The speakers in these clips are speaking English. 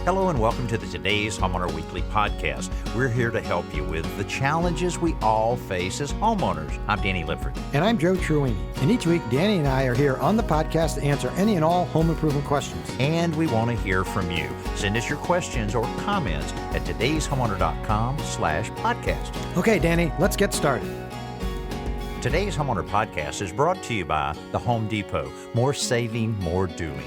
Hello and welcome to the Today's Homeowner Weekly podcast. We're here to help you with the challenges we all face as homeowners. I'm Danny Lipford. And I'm Joe Truini. And each week, Danny and I are here on the podcast to answer any and all home improvement questions. And we want to hear from you. Send us your questions or comments at todayshomeowner.com/podcast. Okay, Danny, let's get started. Today's Homeowner podcast is brought to you by the Home Depot. More saving, more doing.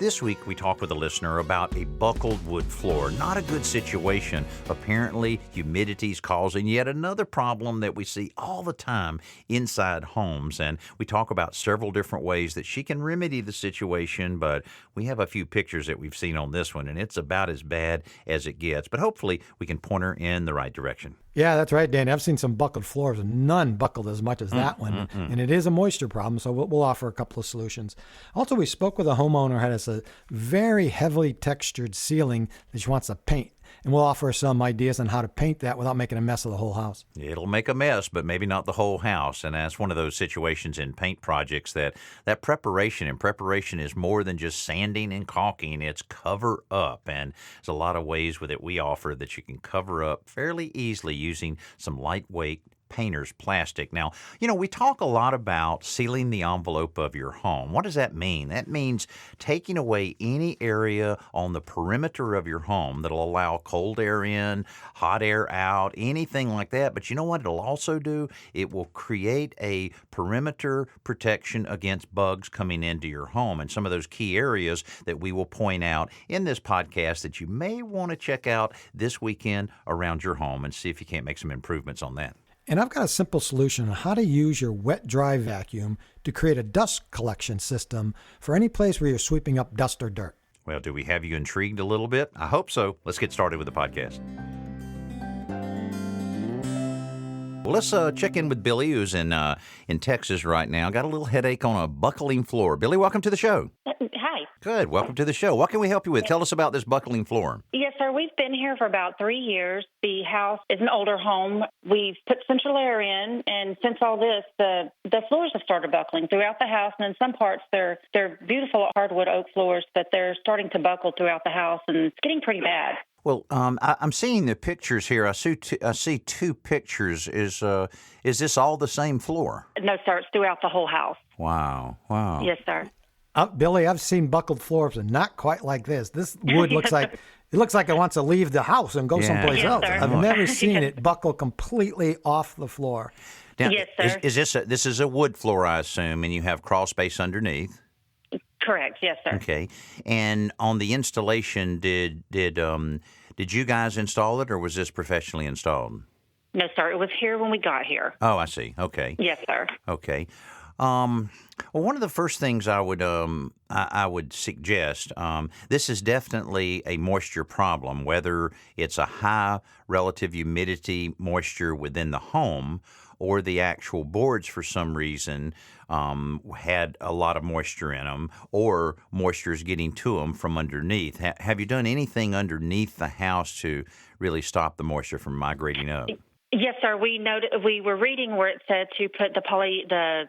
This week, we talked with a listener about a buckled wood floor. Not a good situation. Apparently, humidity is causing yet another problem that we see all the time inside homes. And we talk about several different ways that she can remedy the situation, but we have a few pictures that we've seen on this one, and it's about as bad as it gets. But hopefully, we can point her in the right direction. Yeah, that's right, Danny. I've seen some buckled floors, and none buckled as much as that one. And it is a moisture problem, so we'll offer a couple of solutions. Also, we spoke with a homeowner who has a very heavily textured ceiling that she wants to paint. And we'll offer some ideas on how to paint that without making a mess of the whole house. It'll make a mess, but maybe not the whole house. And that's one of those situations in paint projects that preparation is more than just sanding and caulking. It's cover up. And there's a lot of ways with it we offer that you can cover up fairly easily using some lightweight painter's plastic. Now, we talk a lot about sealing the envelope of your home. What does that mean? That means taking away any area on the perimeter of your home that'll allow cold air in, hot air out, anything like that. But you know what it'll also do? It will create a perimeter protection against bugs coming into your home. And some of those key areas that we will point out in this podcast that you may want to check out this weekend around your home and see if you can't make some improvements on that. And I've got a simple solution on how to use your wet-dry vacuum to create a dust collection system for any place where you're sweeping up dust or dirt. Well, do we have you intrigued a little bit? I hope so. Let's get started with the podcast. Well, let's check in with Billy, who's in Texas right now. Got a little headache on a buckling floor. Billy, welcome to the show. Hi. Good. Welcome to the show. What can we help you with? Tell us about this buckling floor. Yes, sir. We've been here for about 3 years. The house is an older home. We've put central air in, and since all this, the floors have started buckling throughout the house. And in some parts, they're beautiful hardwood oak floors, but they're starting to buckle throughout the house, and it's getting pretty bad. Well, I'm seeing the pictures here. I see two pictures. Is this all the same floor? No, sir. It's throughout the whole house. Wow. Yes, sir. Billy, I've seen buckled floors, and not quite like this. This wood looks like it wants to leave the house and go someplace else. Sir. I've never seen it buckle completely off the floor. Now, yes, sir. This is a wood floor, I assume, and you have crawl space underneath? Correct. Yes, sir. Okay. And on the installation, did you guys install it, or was this professionally installed? No, sir. It was here when we got here. Oh, I see. Okay. Yes, sir. Okay. Well, one of the first things I would suggest, this is definitely a moisture problem, whether it's a high relative humidity moisture within the home or the actual boards for some reason had a lot of moisture in them, or moisture is getting to them from underneath. Have you done anything underneath the house to really stop the moisture from migrating up? Yes, sir. We were reading where it said to put the polyethylene.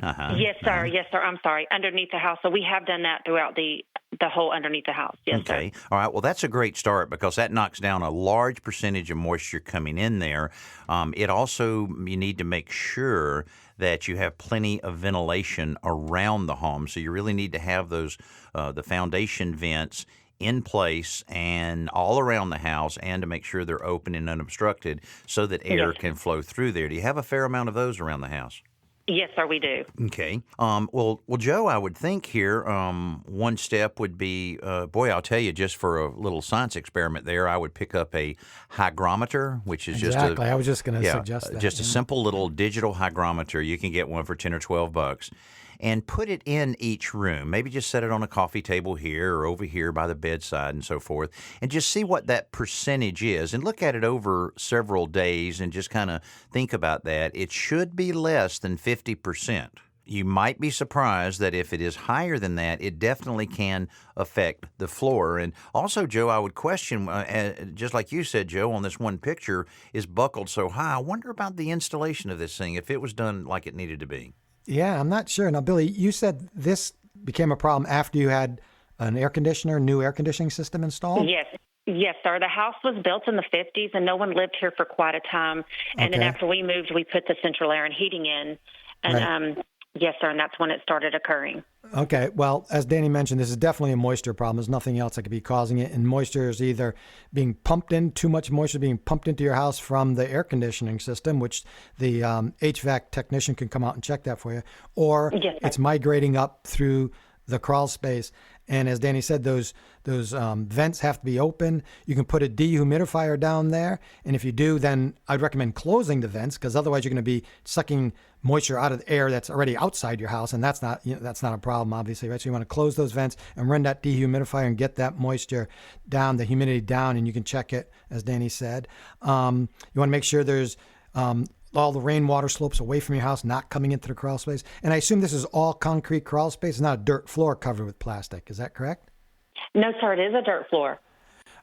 Uh-huh. Yes, sir. Yes, sir. I'm sorry. Underneath the house. So we have done that throughout the whole underneath the house. Yes, okay. Sir. All right. Well, that's a great start because that knocks down a large percentage of moisture coming in there. It also, you need to make sure that you have plenty of ventilation around the home. So you really need to have those, the foundation vents in place and all around the house, and to make sure they're open and unobstructed so that air can flow through there. Do you have a fair amount of those around the house? Yes, sir, we do. Okay. Well, Joe, I would think here one step would be, I'll tell you, just for a little science experiment there, I would pick up a hygrometer, which is exactly. I was just going to suggest that. Just a simple little digital hygrometer. You can get one for $10 or $12. And put it in each room. Maybe just set it on a coffee table here or over here by the bedside and so forth, and just see what that percentage is and look at it over several days and just kind of think about that. It should be less than 50%. You might be surprised that if it is higher than that, it definitely can affect the floor. And also, Joe, I would question, just like you said, Joe, on this one picture, is buckled so high. I wonder about the installation of this thing, if it was done like it needed to be. Yeah, I'm not sure. Now, Billy, you said this became a problem after you had an air conditioner, new air conditioning system installed? Yes. Yes, sir. The house was built in the 50s, and no one lived here for quite a time. And then Okay. after we moved, we put the central air and heating in. And Right. yes, sir, and that's when it started occurring. Okay. Well, as Danny mentioned, this is definitely a moisture problem. There's nothing else that could be causing it. And moisture is either being pumped in, too much moisture being pumped into your house from the air conditioning system, which the HVAC technician can come out and check that for you, or Yes, sir. it's migrating up through the crawl space. And as Danny said, those vents have to be open. You can put a dehumidifier down there, and if you do, then I'd recommend closing the vents, because otherwise you're going to be sucking moisture out of the air that's already outside your house, and that's not a problem, obviously, right? So you want to close those vents and run that dehumidifier and get that moisture down, the humidity down, and you can check it, as Danny said. You want to make sure there's all the rainwater slopes away from your house, not coming into the crawl space. And I assume this is all concrete crawl space, it's not a dirt floor covered with plastic. Is that correct? No, sir, it is a dirt floor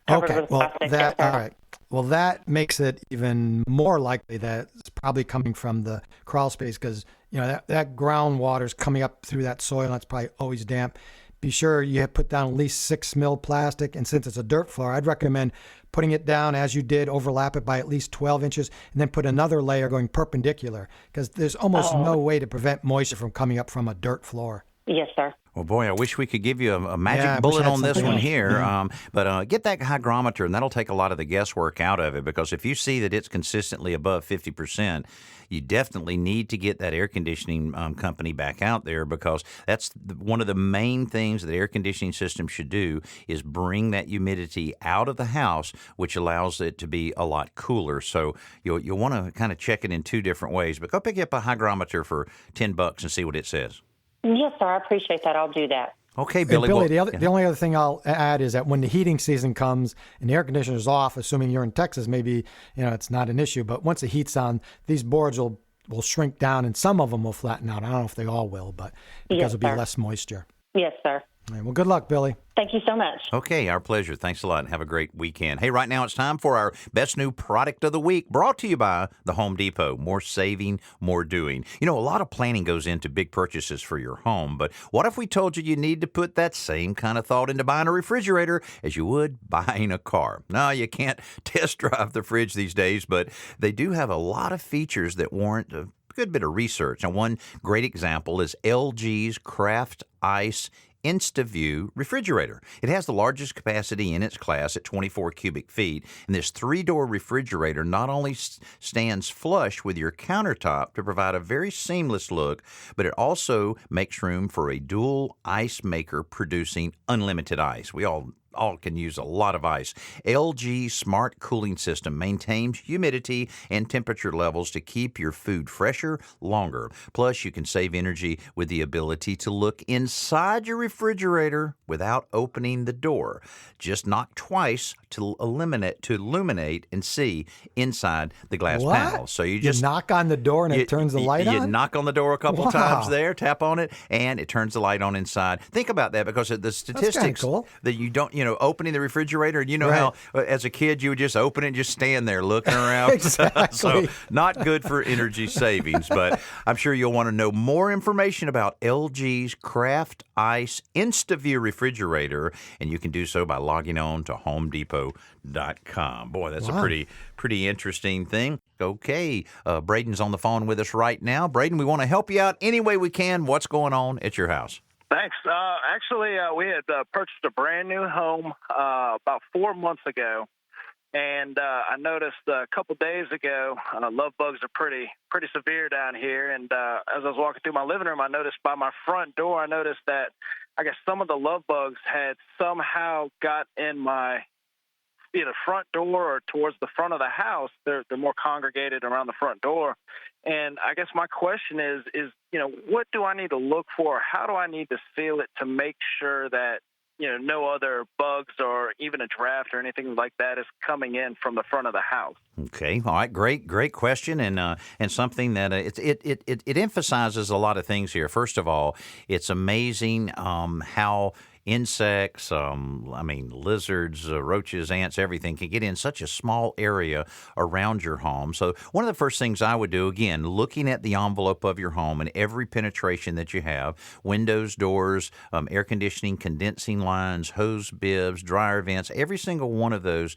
covered Okay, with well, plastic. Yes, sir. all right. Well, that makes it even more likely that it's probably coming from the crawl space, because that groundwater is coming up through that soil, and that's probably always damp. Be sure you have put down at least 6 mil plastic, and since it's a dirt floor, I'd recommend putting it down as you did, overlap it by at least 12 inches, and then put another layer going perpendicular, because there's almost no way to prevent moisture from coming up from a dirt floor. Yes, sir. Well, boy, I wish we could give you a magic Yeah, I wish bullet I had on this something one else. here. Yeah. But get that hygrometer, and that'll take a lot of the guesswork out of it, because if you see that it's consistently above 50%, you definitely need to get that air conditioning company back out there, because that's one of the main things that air conditioning system should do, is bring that humidity out of the house, which allows it to be a lot cooler. So you'll want to kind of check it in 2 different ways. But go pick up a hygrometer for $10 and see what it says. Yes, sir. I appreciate that. I'll do that. Okay, And Billy. Billy, well, the only other thing I'll add is that when the heating season comes and the air conditioner's off, assuming you're in Texas, maybe it's not an issue. But once the heat's on, these boards will shrink down, and some of them will flatten out. I don't know if they all will, but because Yes, there'll be sir. less moisture. Yes, sir. All right, well, good luck, Billy. Thank you so much. Okay, our pleasure. Thanks a lot, and have a great weekend. Hey, right now it's time for our best new product of the week, brought to you by the Home Depot. More saving, more doing. A lot of planning goes into big purchases for your home, but what if we told you need to put that same kind of thought into buying a refrigerator as you would buying a car? No, you can't test drive the fridge these days, but they do have a lot of features that warrant a good bit of research. Now, one great example is LG's Craft Ice InstaView refrigerator. It has the largest capacity in its class at 24 cubic feet, and this 3-door refrigerator not only stands flush with your countertop to provide a very seamless look, but it also makes room for a dual ice maker producing unlimited ice. We all can use a lot of ice. LG Smart Cooling System maintains humidity and temperature levels to keep your food fresher longer. Plus, you can save energy with the ability to look inside your refrigerator without opening the door. Just knock twice to illuminate and see inside the glass What? panel. So you You knock on the door and it turns the light You on? knock on the door a couple Wow. times there, tap on it, and it turns the light on inside. Think about that, because the statistics cool. that you don't, opening the refrigerator, and Right. how as a kid you would just open it and just stand there looking around. Exactly. So not good for energy savings, but I'm sure you'll want to know more information about LG's Craft Ice InstaView refrigerator, and you can do so by logging on to HomeDepot.com. Boy, that's Wow. a pretty interesting thing. Okay, Braden's on the phone with us right now. Braden, we want to help you out any way we can. What's going on at your house? Thanks. Actually, we had purchased a brand new home about 4 months ago, and I noticed a couple days ago, love bugs are pretty severe down here. And as I was walking through my living room, I noticed by my front door, that I guess some of the love bugs had somehow got in my either front door or towards the front of the house. They're more congregated around the front door. And I guess my question is, what do I need to look for? How do I need to seal it to make sure that, no other bugs or even a draft or anything like that is coming in from the front of the house? Okay. All right. Great question, and something that it emphasizes a lot of things here. First of all, it's amazing how insects, lizards, roaches, ants, everything can get in such a small area around your home. So one of the first things I would do, again, looking at the envelope of your home and every penetration that you have, windows, doors, air conditioning, condensing lines, hose bibs, dryer vents, every single one of those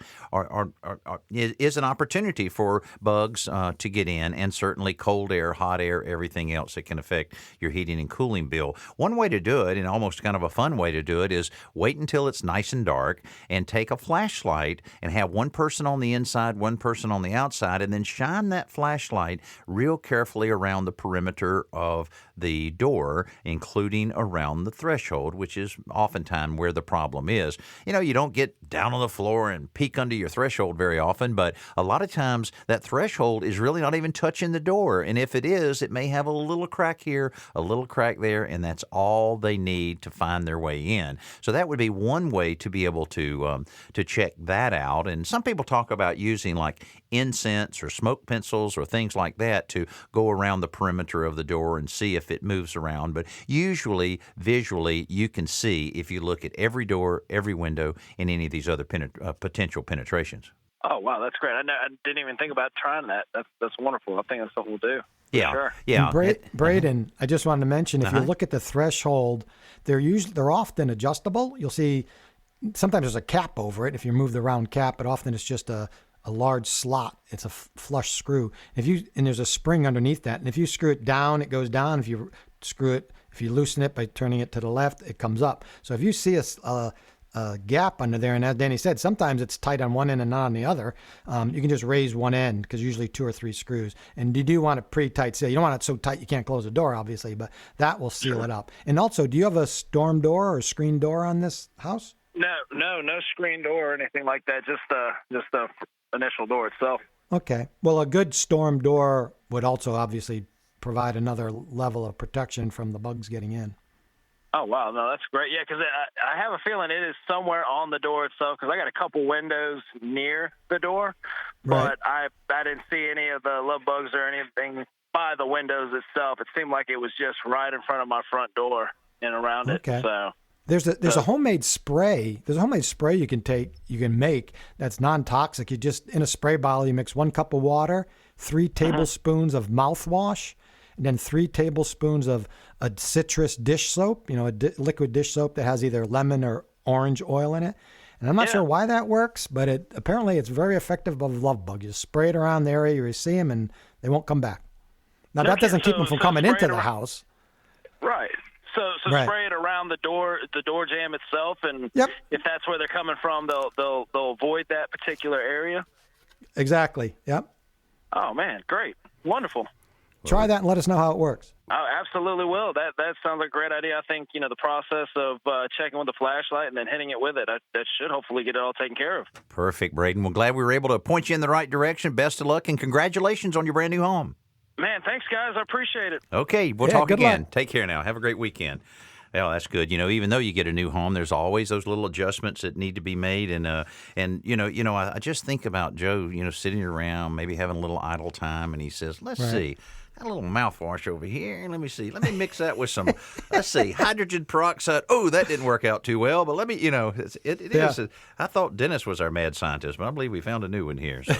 is an opportunity for bugs to get in, and certainly cold air, hot air, everything else that can affect your heating and cooling bill. One way to do it, and almost kind of a fun way to do it, is wait until it's nice and dark and take a flashlight and have one person on the inside, one person on the outside, and then shine that flashlight real carefully around the perimeter of the door, including around the threshold, which is oftentimes where the problem is. You don't get down on the floor and peek under your threshold very often, but a lot of times that threshold is really not even touching the door. And if it is, it may have a little crack here, a little crack there, and that's all they need to find their way in. So that would be one way to be able to check that out. And some people talk about using like incense or smoke pencils or things like that to go around the perimeter of the door and see if it moves around. But usually, visually, you can see if you look at every door, every window, and any of these other potential penetrations. Oh, wow, that's great. I didn't even think about trying that. That's wonderful. I think that's something we'll do. Yeah, sure. Yeah. Braden, I just wanted to mention, if you look at the threshold, they're often adjustable. You'll see sometimes there's a cap over it if you move the round cap, but often it's just a large slot. It's a flush screw. And there's a spring underneath that. And if you screw it down, it goes down. If you loosen it by turning it to the left, it comes up. So if you see a gap under there, and as Danny said, sometimes it's tight on one end and not on the other, you can just raise one end because usually 2 or 3 screws. And you do want it pretty tight seal. You don't want it so tight you can't close the door, obviously, but that will seal it up. And also, do you have a storm door or screen door on this house? No screen door or anything like that. Just the initial door itself. Okay. Well, a good storm door would also obviously provide another level of protection from the bugs getting in. Oh, wow. No, that's great. Yeah, because I have a feeling it is somewhere on the door itself, because I got a couple windows near the door, but I didn't see any of the love bugs or anything by the windows itself. It seemed like it was just right in front of my front door and around it. So there's a homemade spray. There's a homemade spray you can make that's non-toxic. You just, in a spray bottle, you mix 1 cup of water, 3 tablespoons of mouthwash, and then 3 tablespoons of a citrus dish soap, liquid dish soap that has either lemon or orange oil in it. And I'm not sure why that works, but apparently it's very effective of love bug. You spray it around the area you see them, and they won't come back. Now, that doesn't keep them from coming into the house. Right. So spray it around the door jamb itself, and if that's where they're coming from, they'll avoid that particular area. Exactly. Yep. Oh man, great, wonderful. Try that and let us know how it works. Oh, absolutely will. That sounds like a great idea. I think the process of checking with the flashlight and then hitting it with it, that should hopefully get it all taken care of. Perfect, Braden. Well, glad we were able to point you in the right direction. Best of luck and congratulations on your brand new home. Man, thanks, guys. I appreciate it. Okay, we'll talk again. Luck. Take care now. Have a great weekend. Well, that's good. Even though you get a new home, there's always those little adjustments that need to be made. And I just think about Joe, sitting around, maybe having a little idle time, and he says, let's see. Got a little mouthwash over here. Let me see. Let me mix that with some, let's see, hydrogen peroxide. Oh, that didn't work out too well. But let me, it is. I thought Dennis was our mad scientist, but I believe we found a new one here. So.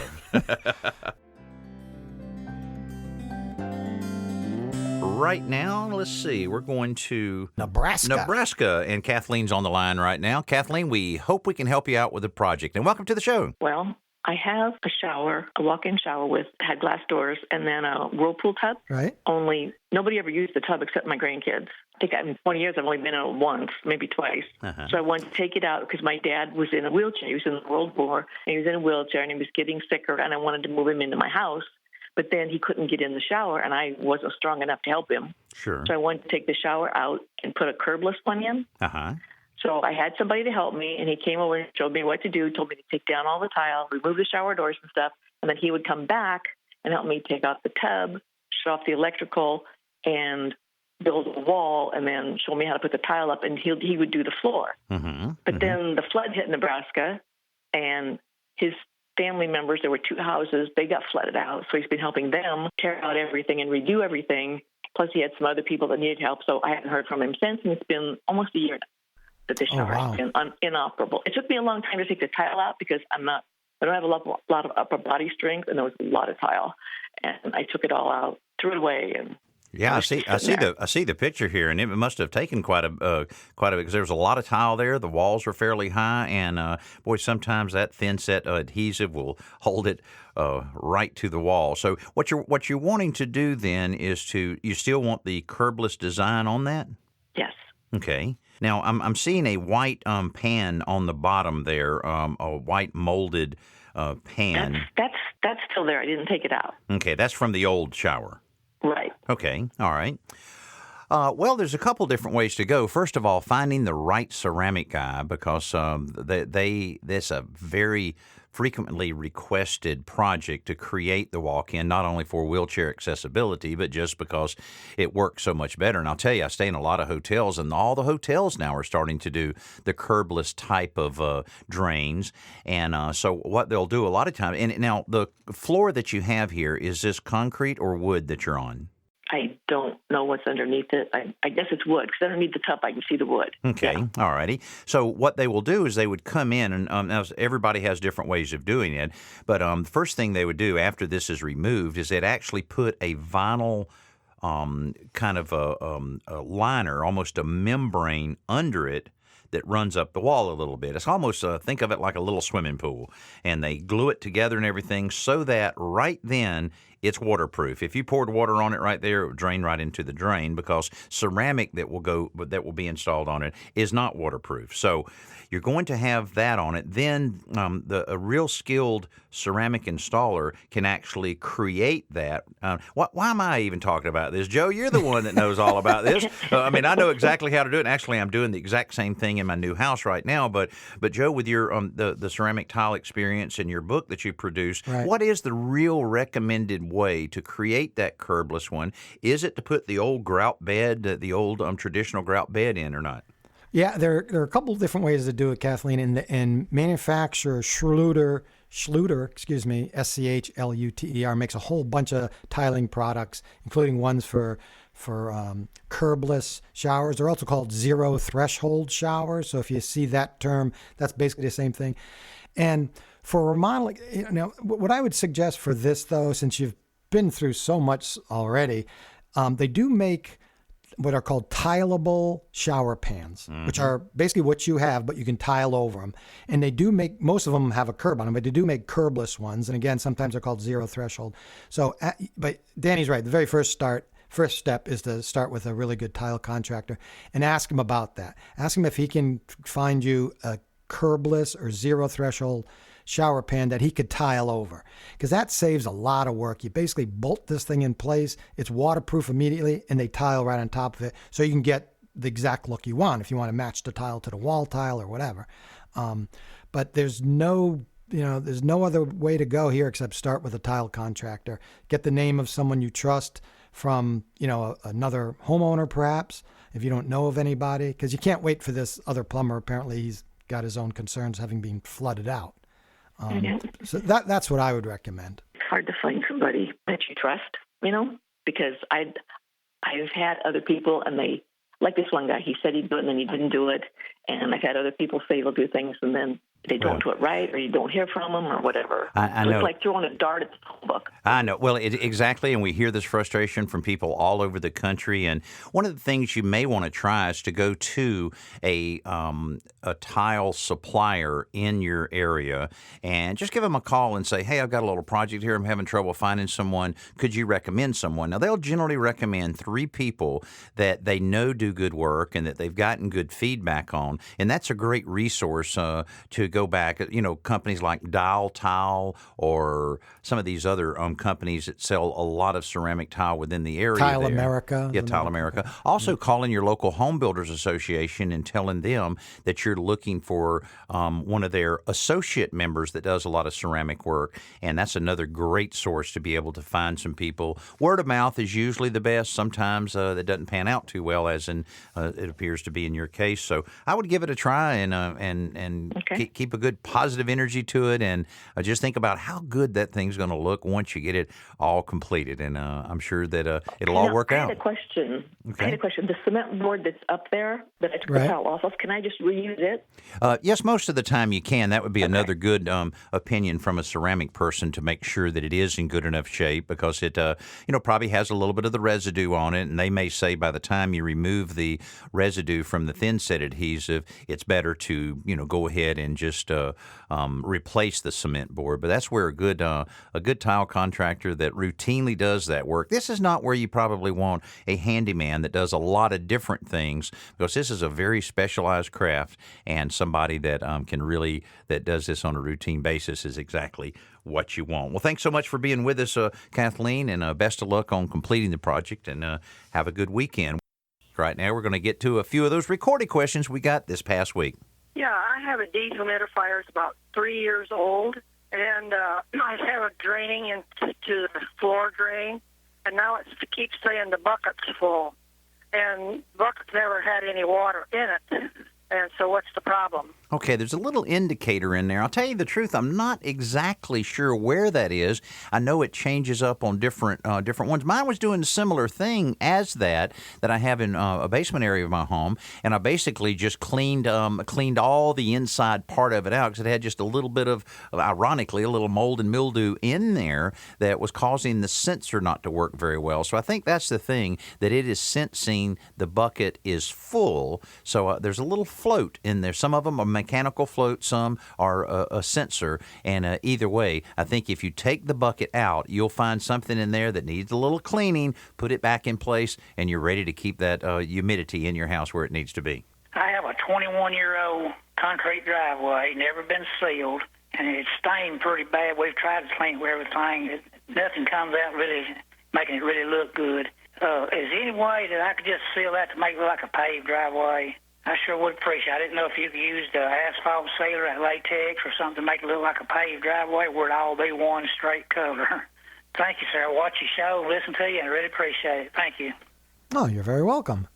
Right now, let's see, we're going to Nebraska, and Kathleen's on the line right now. Kathleen, we hope we can help you out with the project, and welcome to the show. Well, I have a shower, a walk-in shower had glass doors, and then a whirlpool tub. Right. Only nobody ever used the tub except my grandkids. I think in 20 years I've only been in it once, maybe twice. So I wanted to take it out because my dad was in a wheelchair. He was in the World War, and he was in a wheelchair, and he was getting sicker, and I wanted to move him into my house. But then he couldn't get in the shower, and I wasn't strong enough to help him. Sure. So I wanted to take the shower out and put a curbless one in. So I had somebody to help me, and he came over and showed me what to do, told me to take down all the tile, remove the shower doors and stuff, and then he would come back and help me take off the tub, shut off the electrical, and build a wall, and then show me how to put the tile up, and he would do the floor. But then the flood hit Nebraska, and his family members. There were 2 houses. They got flooded out. So he's been helping them tear out everything and redo everything. Plus, he had some other people that needed help. So I haven't heard from him since, and it's been almost a year now that the shower has been inoperable. It took me a long time to take the tile out because I don't have a lot of upper body strength, and there was a lot of tile. And I took it all out, threw it away, and yeah, I see the picture here, and it must have taken quite a bit because there was a lot of tile there. The walls were fairly high, and boy, sometimes that thin set adhesive will hold it right to the wall. So what you're wanting to do then is you still want the curbless design on that? Yes. Okay. Now I'm seeing a white pan on the bottom there, a white molded pan. That's still there. I didn't take it out. Okay, that's from the old shower. Right. Okay, all right. Well, there's a couple different ways to go. First of all, finding the right ceramic guy because that's a very frequently requested project to create the walk-in, not only for wheelchair accessibility, but just because it works so much better. And I'll tell you, I stay in a lot of hotels, and all the hotels now are starting to do the curbless type of drains. And so what they'll do a lot of times, and now the floor that you have here, is this concrete or wood that you're on? I don't know what's underneath it. I guess it's wood because underneath the tub I can see the wood. Okay, yeah. All righty. So what they will do is they would come in, and now everybody has different ways of doing it, but the first thing they would do after this is removed is they'd actually put a vinyl kind of a liner, almost a membrane under it that runs up the wall a little bit. It's almost, think of it like a little swimming pool, and they glue it together and everything so that right then it's waterproof. If you poured water on it right there, it would drain right into the drain because ceramic that will be installed on it is not waterproof. So you're going to have that on it. Then a real skilled ceramic installer can actually create that. Why am I even talking about this? Joe, you're the one that knows all about this. I mean, I know exactly how to do it. And actually, I'm doing the exact same thing in my new house right now. But Joe, with your the ceramic tile experience and your book that you produced, right, what is the real recommended way to create that curbless one? Is it to put the old grout bed, the old traditional grout bed in, or not? Yeah, there are a couple of different ways to do it, Kathleen. And manufacturer Schluter, SCHLUTER, makes a whole bunch of tiling products, including ones for curbless showers. They're also called zero threshold showers. So if you see that term, that's basically the same thing. And for remodeling, what I would suggest for this, though, since you've been through so much already, they do make what are called tileable shower pans, mm-hmm, which are basically what you have, but you can tile over them. And they do make, most of them have a curb on them, but they do make curbless ones. And again, sometimes they're called zero threshold. So, but Danny's right. The very first step is to start with a really good tile contractor and ask him about that. Ask him if he can find you a curbless or zero threshold shower pan that he could tile over, because that saves a lot of work. You basically bolt this thing in place, it's waterproof immediately, and they tile right on top of it, so you can get the exact look you want if you want to match the tile to the wall tile or whatever. But there's no other way to go here except start with a tile contractor. Get the name of someone you trust from another homeowner, perhaps, if you don't know of anybody, because you can't wait for this other plumber. Apparently he's got his own concerns having been flooded out. So that's what I would recommend. It's hard to find somebody that you trust, because I've had other people, and they, like this one guy, he said he'd do it and then he didn't do it. And I've had other people say they'll do things and then they don't do it right, or you don't hear from them, or whatever. I know. It's like throwing a dart at the phone book. I know. Well, exactly, and we hear this frustration from people all over the country. And one of the things you may want to try is to go to a tile supplier in your area and just give them a call and say, hey, I've got a little project here. I'm having trouble finding someone. Could you recommend someone? Now, they'll generally recommend 3 people that they know do good work and that they've gotten good feedback on. And that's a great resource to go back. Companies like Dial Tile or some of these other companies that sell a lot of ceramic tile within the area. Tile America. Yeah, Tile America. Also, calling your local home builders association and telling them that you're looking for one of their associate members that does a lot of ceramic work. And that's another great source to be able to find some people. Word of mouth is usually the best. Sometimes that doesn't pan out too well, as in it appears to be in your case. So I would give it a try and okay, keep keep a good positive energy to it, and just think about how good that thing's going to look once you get it all completed. And I'm sure that it'll all work out. I had a question. Okay. I had a question. The cement board that's up there that I took the tile off of, can I just reuse it? Yes, most of the time you can. That would be another good opinion from a ceramic person to make sure that it is in good enough shape, because it probably has a little bit of the residue on it, and they may say by the time you remove the residue from the thin set adhesive, it's better to go ahead and just replace the cement board. But that's where a good tile contractor that routinely does that work. This is not where you probably want a handyman that does a lot of different things, because this is a very specialized craft, and somebody that that does this on a routine basis is exactly what you want. Well, thanks so much for being with us, Kathleen, and best of luck on completing the project, and have a good weekend. Right now, we're going to get to a few of those recorded questions we got this past week. Yeah, I have a diesel humidifier. It's about 3 years old, and I have it draining into the floor drain, and now it keeps saying the bucket's full, and the bucket's never had any water in it. And so what's the problem? Okay, there's a little indicator in there. I'll tell you the truth, I'm not exactly sure where that is. I know it changes up on different ones. Mine was doing a similar thing as that I have in a basement area of my home, and I basically just cleaned all the inside part of it out, because it had just a little bit of, ironically, a little mold and mildew in there that was causing the sensor not to work very well. So I think that's the thing, that it is sensing the bucket is full. So there's a little float in there. Some of them are mechanical float, some are a sensor, and either way, I think if you take the bucket out, you'll find something in there that needs a little cleaning, put it back in place, and you're ready to keep that humidity in your house where it needs to be. I have a 21-year-old concrete driveway, never been sealed, and it's stained pretty bad. We've tried to clean everything. Nothing comes out really making it really look good. Is there any way that I could just seal that to make it look like a paved driveway? I sure would appreciate it. I didn't know if you could use the asphalt sealer at latex or something to make it look like a paved driveway where it all be one straight color. Thank you, sir. I watch your show, listen to you, and I really appreciate it. Thank you. Oh, you're very welcome.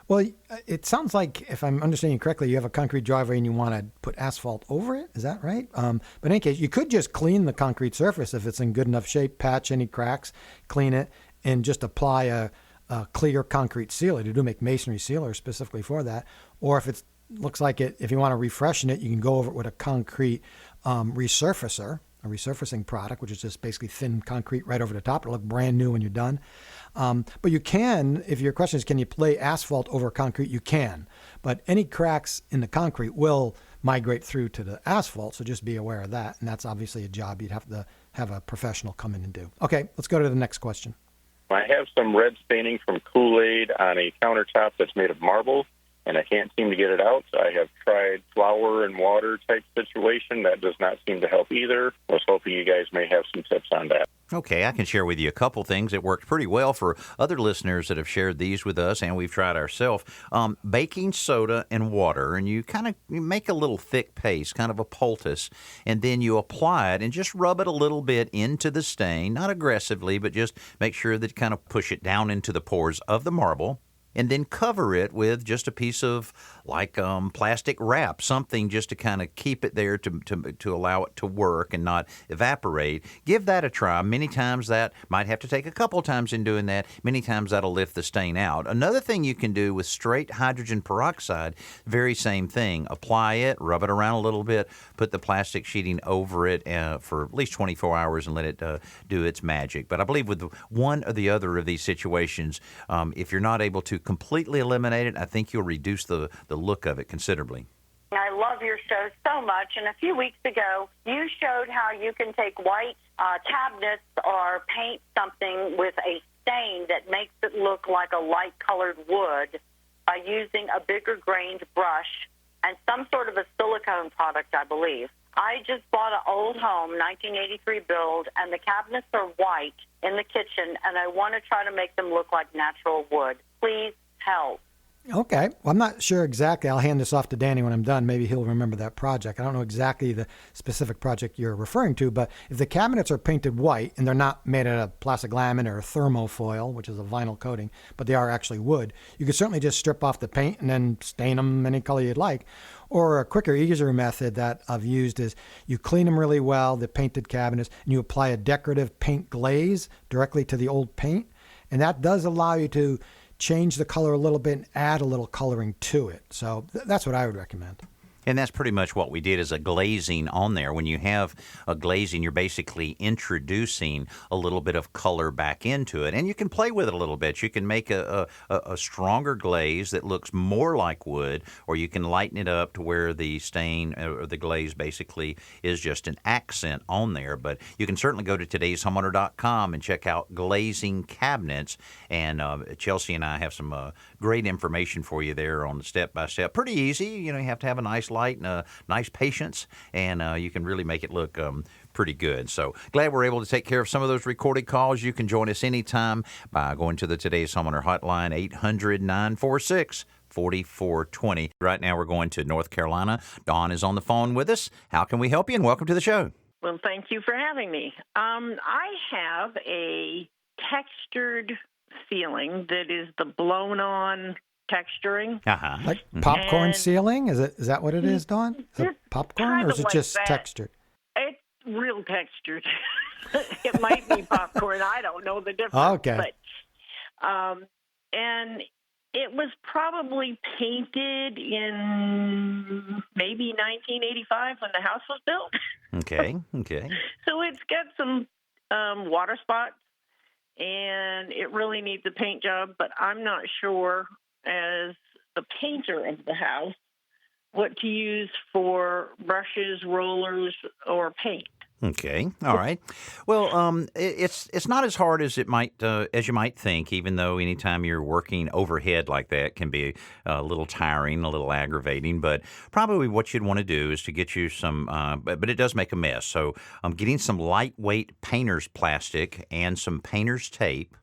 Well, it sounds like, if I'm understanding correctly, you have a concrete driveway and you want to put asphalt over it. Is that right? But in any case, you could just clean the concrete surface if it's in good enough shape, patch any cracks, clean it, and just apply a clear concrete sealer. They do make masonry sealer specifically for that. Or if it looks like it, if you want to refreshen it, you can go over it with a concrete resurfacer, a resurfacing product, which is just basically thin concrete right over the top. It'll look brand new when you're done. But you can, if your question is, can you lay asphalt over concrete? You can. But any cracks in the concrete will migrate through to the asphalt, so just be aware of that. And that's obviously a job you'd have to have a professional come in and do. Okay, let's go to the next question. I have some red staining from Kool-Aid on a countertop that's made of marble, and I can't seem to get it out. I have tried flour and water type situation. That does not seem to help either. I was hoping you guys may have some tips on that. Okay, I can share with you a couple things that worked pretty well for other listeners that have shared these with us, and we've tried ourselves. Baking soda and water, and you make a little thick paste, kind of a poultice, and then you apply it and just rub it a little bit into the stain, not aggressively, but just make sure that you kind of push it down into the pores of the marble. And then cover it with just a piece of plastic wrap, something just to kind of keep it there to allow it to work and not evaporate. Give that a try. Many times that might have to take a couple times in doing that. Many times that'll lift the stain out. Another thing you can do with straight hydrogen peroxide, very same thing. Apply it, rub it around a little bit, put the plastic sheeting over it for at least 24 hours and let it do its magic. But I believe with one or the other of these situations, if you're not able to completely eliminate it, I think you'll reduce the look of it considerably. I love your show so much, and a few weeks ago you showed how you can take white cabinets or paint something with a stain that makes it look like a light-colored wood by using a bigger grained brush and some sort of a silicone product, I believe. I just bought an old home, 1983 build, and the cabinets are white in the kitchen, and I want to try to make them look like natural wood. Please help. Okay. Well, I'm not sure exactly. I'll hand this off to Danny when I'm done. Maybe he'll remember that project. I don't know exactly the specific project you're referring to, but if the cabinets are painted white and they're not made out of plastic laminate or thermofoil, which is a vinyl coating, but they are actually wood, you could certainly just strip off the paint and then stain them any color you'd like. Or a quicker, easier method that I've used is you clean them really well, the painted cabinets, and you apply a decorative paint glaze directly to the old paint. And that does allow you to change the color a little bit and add a little coloring to it. So that's what I would recommend. And that's pretty much what we did as a glazing on there. When you have a glazing, you're basically introducing a little bit of color back into it. And you can play with it a little bit. You can make a stronger glaze that looks more like wood, or you can lighten it up to where the stain or the glaze basically is just an accent on there. But you can certainly go to todayshomeowner.com and check out glazing cabinets. And Chelsea and I have some great information for you there on the step-by-step. Pretty easy. You have to have a nice light and a nice patience, and you can really make it look pretty good. So glad we're able to take care of some of those recorded calls. You can join us anytime by going to the Today's Homeowner hotline, 800-946-4420. Right now we're going to North Carolina. Dawn is on the phone with us. How can we help you? And welcome to the show. Well, thank you for having me. I have a textured ceiling that is the blown-on texturing. Like popcorn ceiling? Is that what it is, Dawn? Is it popcorn, or is it like just that. textured? It's real textured. It might be popcorn. I don't know the difference. Okay. But, and it was probably painted in maybe 1985 when the house was built. Okay. So it's got some water spots, and it really needs a paint job, but I'm not sure, as the painter of the house, what to use for brushes, rollers, or paint. Okay. All right. Well, it's not as hard as you might think. Even though anytime you're working overhead like that can be a little tiring, a little aggravating. But probably what you'd want to do is to get you some. But it does make a mess. So getting some lightweight painter's plastic and some painter's tape.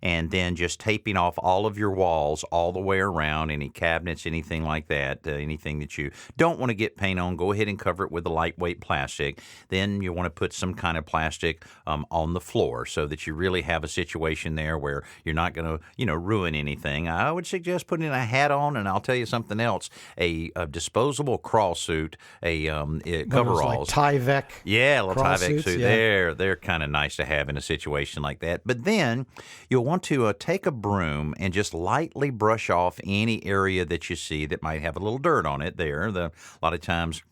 And then just taping off all of your walls all the way around, any cabinets, anything like that, anything that you don't want to get paint on, go ahead and cover it with the lightweight plastic. Then you want to put some kind of plastic on the floor so that you really have a situation there where you're not going to, ruin anything. I would suggest putting a hat on, and I'll tell you something else, a disposable crawl suit, coveralls. Like Tyvek. Yeah, a little Tyvek suit. Yeah. They're kind of nice to have in a situation like that. But then you'll want to take a broom and just lightly brush off any area that you see that might have a little dirt on it there. A lot of times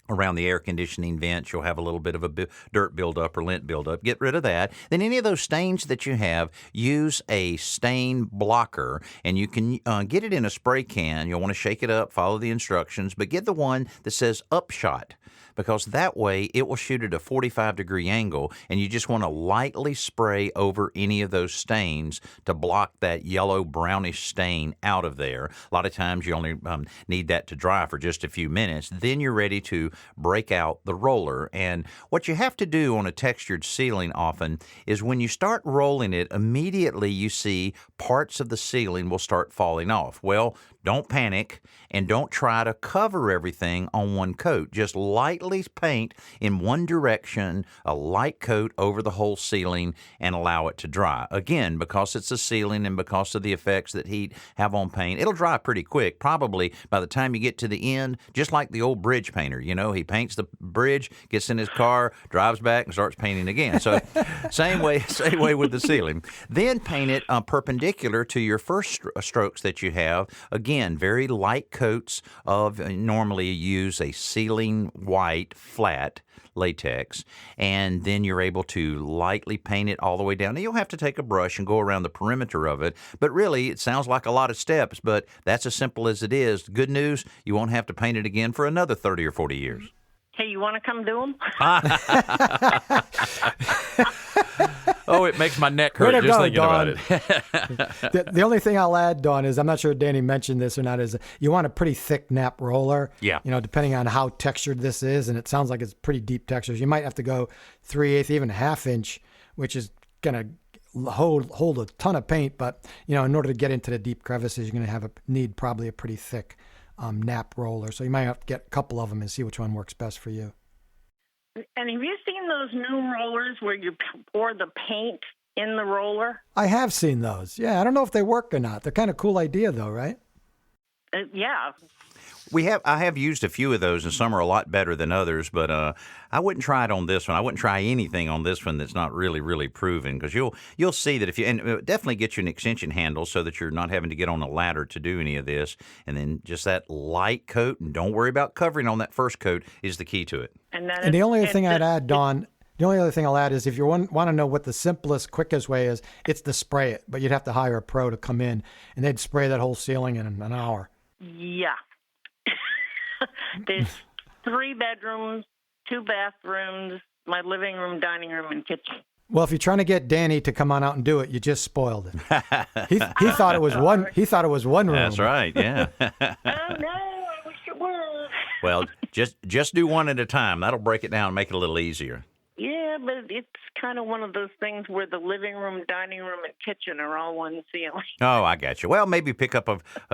around the air conditioning vents, you'll have a little bit of a dirt buildup or lint buildup. Get rid of that. Then any of those stains that you have, use a stain blocker, and you can get it in a spray can. You'll want to shake it up, follow the instructions, but get the one that says Upshot, because that way it will shoot at a 45-degree angle, and you just want to lightly spray over any of those stains to block that yellow brownish stain out of there. A lot of times you only need that to dry for just a few minutes. Then you're ready to break out the roller. And what you have to do on a textured ceiling often is when you start rolling it, immediately you see parts of the ceiling will start falling off. Well, don't panic, and don't try to cover everything on one coat. Just lightly paint in one direction, a light coat over the whole ceiling, and allow it to dry. Again, because it's a ceiling and because of the effects that heat have on paint, it'll dry pretty quick. Probably by the time you get to the end, just like the old bridge painter. He paints the bridge, gets in his car, drives back, and starts painting again. So same way with the ceiling. Then paint it perpendicular to your first strokes that you have. Again, very light coats of, normally you use a ceiling white flat latex, and then you're able to lightly paint it all the way down. Now, you'll have to take a brush and go around the perimeter of it, but really it sounds like a lot of steps, but that's as simple as it is. Good news, you won't have to paint it again for another 30 or 40 years. Hey, you want to come do them? Oh, it makes my neck hurt just thinking about it. The only thing I'll add, Dawn, is I'm not sure if Danny mentioned this or not, is you want a pretty thick nap roller. Yeah. Depending on how textured this is, and it sounds like it's pretty deep textures. You might have to go 3/8, even 1/2 inch, which is going to hold a ton of paint, but in order to get into the deep crevices, you're going to need probably a pretty thick nap roller. So you might have to get a couple of them and see which one works best for you. And have you seen those new rollers where you pour the paint in the roller? I have seen those. Yeah, I don't know if they work or not. They're kind of cool idea, though, right? Yeah. I have used a few of those, and some are a lot better than others, but I wouldn't try it on this one. I wouldn't try anything on this one that's not really, really proven, because you'll see that and it definitely get you an extension handle so that you're not having to get on a ladder to do any of this, and then just that light coat, and don't worry about covering on that first coat, is the key to it. And the only other thing I'd add, Dawn, the only other thing I'll add is if you want to know what the simplest, quickest way is, it's to spray it, but you'd have to hire a pro to come in, and they'd spray that whole ceiling in an hour. Yeah. There's 3 bedrooms, 2 bathrooms, my living room, dining room, and kitchen. Well, if you're trying to get Danny to come on out and do it, you just spoiled it. He thought it was one. He thought it was one room. That's right. Yeah. Oh no, I wish it was. Well, just do one at a time. That'll break it down and make it a little easier. Yeah, but it's kind of one of those things where the living room, dining room, and kitchen are all one ceiling. Oh, I got you. Well, maybe pick up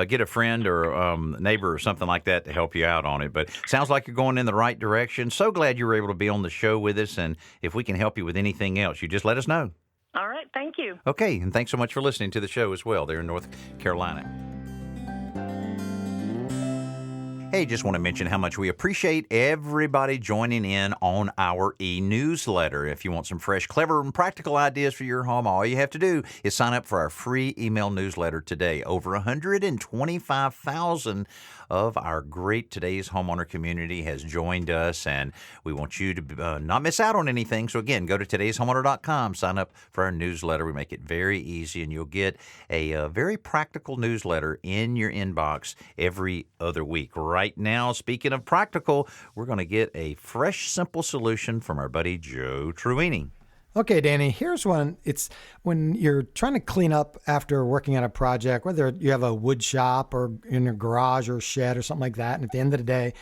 get a friend or neighbor or something like that to help you out on it. But sounds like you're going in the right direction. So glad you were able to be on the show with us. And if we can help you with anything else, you just let us know. All right. Thank you. Okay. And thanks so much for listening to the show as well there in North Carolina. Hey, just want to mention how much we appreciate everybody joining in on our e-newsletter. If you want some fresh, clever, and practical ideas for your home, all you have to do is sign up for our free email newsletter today. Over 125,000 of our great Today's Homeowner community has joined us, and we want you to not miss out on anything. So again, go to todayshomeowner.com, sign up for our newsletter. We make it very easy, and you'll get a very practical newsletter in your inbox every other week. Right now, speaking of practical, we're going to get a fresh, simple solution from our buddy Joe Truini. Okay, Danny, here's one. It's when you're trying to clean up after working on a project, whether you have a wood shop or in a garage or shed or something like that, and at the end of the day,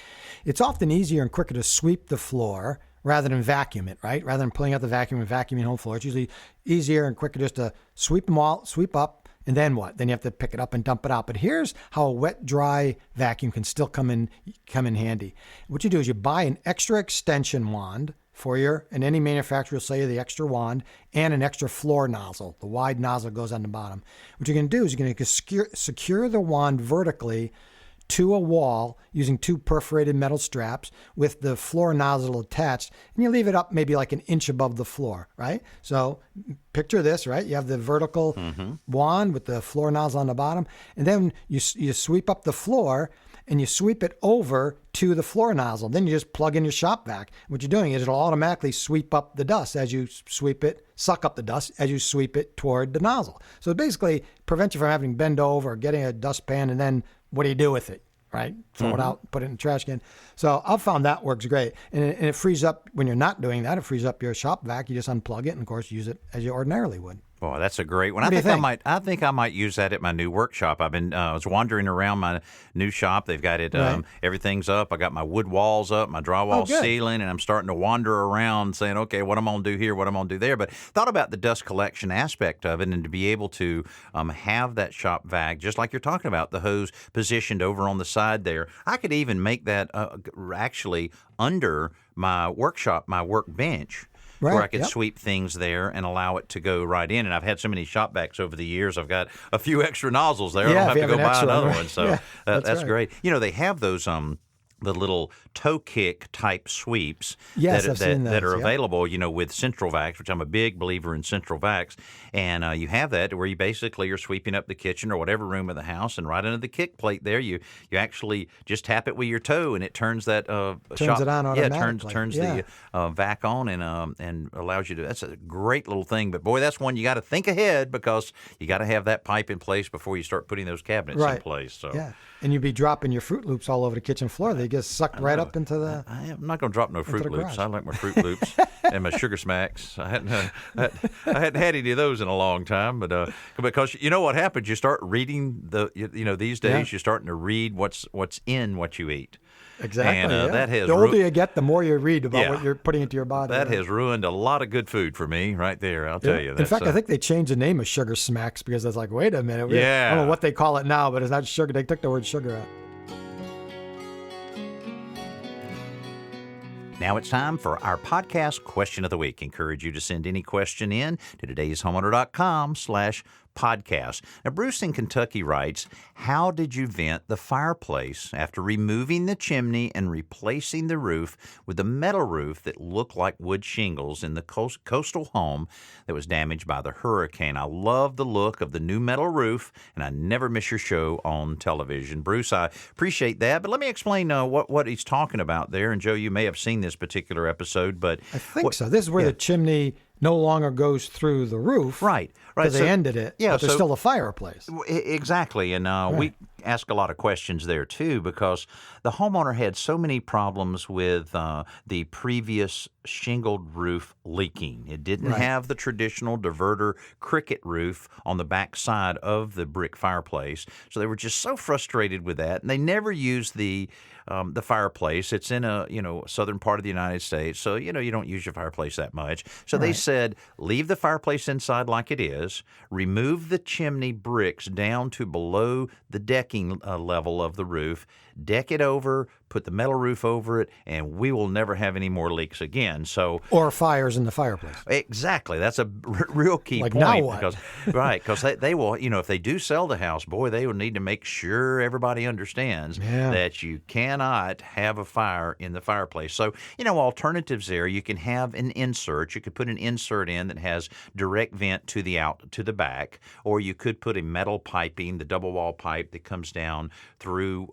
it's often easier and quicker to sweep the floor rather than vacuum it, right? Rather than pulling out the vacuum and vacuuming home floor. It's usually easier and quicker just to sweep them all, sweep up, and then what? Then you have to pick it up and dump it out. But here's how a wet, dry vacuum can still come in handy. What you do is you buy an extra extension wand for and any manufacturer will sell you the extra wand and an extra floor nozzle. The wide nozzle goes on the bottom. What you're going to do is you're going to secure the wand vertically to a wall using 2 perforated metal straps with the floor nozzle attached, and you leave it up maybe like an inch above the floor, right? So picture this, right? You have the vertical wand with the floor nozzle on the bottom, and then you sweep up the floor and you sweep it over to the floor nozzle. Then you just plug in your shop vac. What you're doing is it'll automatically sweep up the dust as you sweep it, suck up the dust as you sweep it toward the nozzle. So it basically prevents you from having to bend over or getting a dustpan, and then what do you do with it, right? Throw it out, put it in the trash can. So I've found that works great. And it frees up, when you're not doing that, it frees up your shop vac. You just unplug it and, of course, use it as you ordinarily would. Boy, that's a great one. What do you think? I think I might use that at my new workshop. I was wandering around my new shop. They've got it. Right. Everything's up. I got my wood walls up, my drywall ceiling, and I'm starting to wander around saying, okay, what I'm going to do here, what I'm going to do there. But thought about the dust collection aspect of it, and to be able to have that shop vac, just like you're talking about, the hose positioned over on the side there. I could even make that actually under my workshop, my workbench. Right, where I could sweep things there and allow it to go right in. And I've had so many shop vacs over the years, I've got a few extra nozzles there. I don't have to go buy another one. So that's great. You know, they have those the little toe kick type sweeps that are available, you know, with central vacs, which I'm a big believer in central vacs. And you have that where you basically are sweeping up the kitchen or whatever room of the house, and right under the kick plate there, you actually just tap it with your toe, and it turns that it on automatically. turns the vac on and allows you to. That's a great little thing. But boy, that's one you got to think ahead, because you got to have that pipe in place before you start putting those cabinets in place. So and you'd be dropping your Fruit Loops all over the kitchen floor. They get sucked right up into the. I'm not going to drop no Fruit Loops. I like my Fruit Loops and my Sugar Smacks. I hadn't had any of those in a long time, but because you know what happens, you start reading these days you're starting to read what's in what you eat. Exactly. And that has the older you get, the more you read about what you're putting into your body. That has ruined a lot of good food for me right there, I'll tell you. In fact, I think they changed the name of Sugar Smacks because it's like, wait a minute. Yeah. I don't know what they call it now, but it's not sugar. They took the word sugar out. Now it's time for our podcast question of the week. Encourage you to send any question in to todayshomeowner.com/podcast. Now, Bruce in Kentucky writes, how did you vent the fireplace after removing the chimney and replacing the roof with a metal roof that looked like wood shingles in the coastal home that was damaged by the hurricane? I love the look of the new metal roof, and I never miss your show on television. Bruce, I appreciate that, but let me explain what he's talking about there. And Joe, you may have seen this particular episode, but I think so. This is where the chimney no longer goes through the roof. Right. Because they ended it, but there's still a fireplace. Exactly. And we ask a lot of questions there, too, because the homeowner had so many problems with the previous shingled roof leaking. It didn't have the traditional diverter cricket roof on the back side of the brick fireplace. So they were just so frustrated with that. And they never used the fireplace. It's in a southern part of the United States, so you don't use your fireplace that much. So they said, leave the fireplace inside like it is, remove the chimney bricks down to below the decking level of the roof, deck it over, put the metal roof over it, and we will never have any more leaks again. Or fires in the fireplace. Exactly. That's a real key point. Now what? Because they will, if they do sell the house, boy, they will need to make sure everybody understands that you cannot have a fire in the fireplace. So, alternatives there, you can have an insert. You could put an insert in that has direct vent to the back, or you could put a metal piping, the double wall pipe that comes down through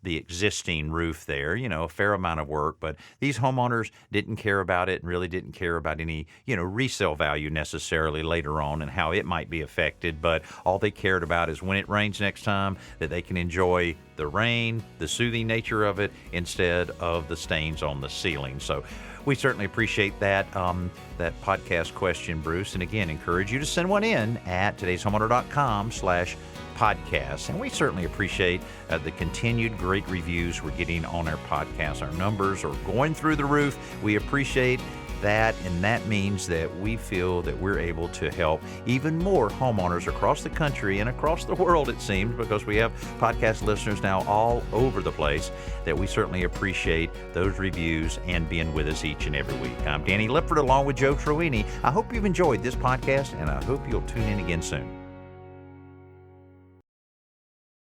the existing roof there, a fair amount of work, but these homeowners didn't care about it and really didn't care about any, resale value necessarily later on and how it might be affected, but all they cared about is when it rains next time that they can enjoy the rain, the soothing nature of it, instead of the stains on the ceiling. So we certainly appreciate that podcast question, Bruce. And again, encourage you to send one in at todayshomeowner.com/podcast. And we certainly appreciate the continued great reviews we're getting on our podcast. Our numbers are going through the roof. We appreciate that, and that means that we feel that we're able to help even more homeowners across the country and across the world, it seems, because we have podcast listeners now all over the place, that we certainly appreciate those reviews and being with us each and every week. I'm Danny Lipford along with Joe Trowini. I hope you've enjoyed this podcast, and I hope you'll tune in again soon.